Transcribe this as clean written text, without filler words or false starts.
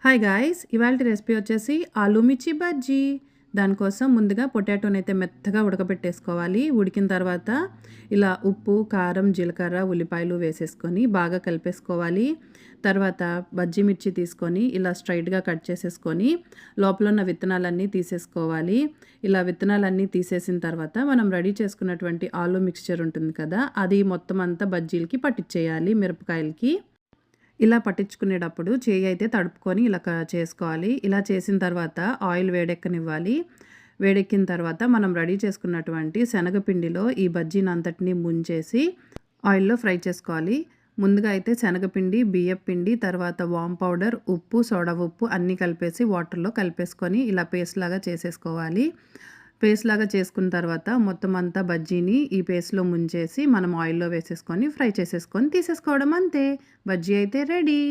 Hi guys! ఇవాల్టి recipe వచ్చేసి ఆలూ మిర్చి బజ్జీ. దానికోసం ముందుగా పొటాటోనైతే మెత్తగా ఉడకబెట్టేసుకోవాలి. ఉడికిన తర్వాత ఇలా ఉప్పు, కారం, జీలకర్ర, ఉల్లిపాయలు వేసేసుకొని బాగా కలిపేసుకోవాలి. తర్వాత బజ్జీ మిర్చి తీసుకొని ఇలా స్ట్రైట్‌గా కట్ చేసేసుకొని లోపల ఉన్న విత్తనాలన్నీ తీసేసుకోవాలి. ఇలా విత్తనాలన్నీ తీసేసిన తర్వాత మనం రెడీ చేసుకున్నటువంటి ఆలూ మిక్స్చర్ ఉంటుంది కదా! అది మొత్తం అంతా బజ్జీలకి పట్టించేయాలి మిరపకాయలకి. ఇలా పట్టించుకునేటప్పుడు చేయి అయితే తడుపుకొని ఇలా చేసుకోవాలి. ఇలా చేసిన తర్వాత ఆయిల్ వేడెక్కనివ్వాలి. వేడెక్కిన తర్వాత మనం రెడీ చేసుకున్నటువంటి శనగపిండిలో ఈ బజ్జీనంతటిని ముంచేసి ఆయిల్‌లో ఫ్రై చేసుకోవాలి. ముందుగా అయితే శనగపిండి, బియ్యపిండి, తర్వాత వామ్ పౌడర్, ఉప్పు, సోడా ఉప్పు అన్నీ కలిపేసి వాటర్‌లో కలిపేసుకొని ఇలా పేస్ట్‌లాగా చేసేసుకోవాలి. పేస్ట్‌లాగా చేసుకున్న తర్వాత మొత్తం అంతా బజ్జీని ఈ పేస్ట్‌లో ముంచేసి మనం ఆయిల్‌లో వేసేసుకొని ఫ్రై చేసేసుకొని తీసేసుకోవడం అంతే. బజ్జీ అయితే రెడీ.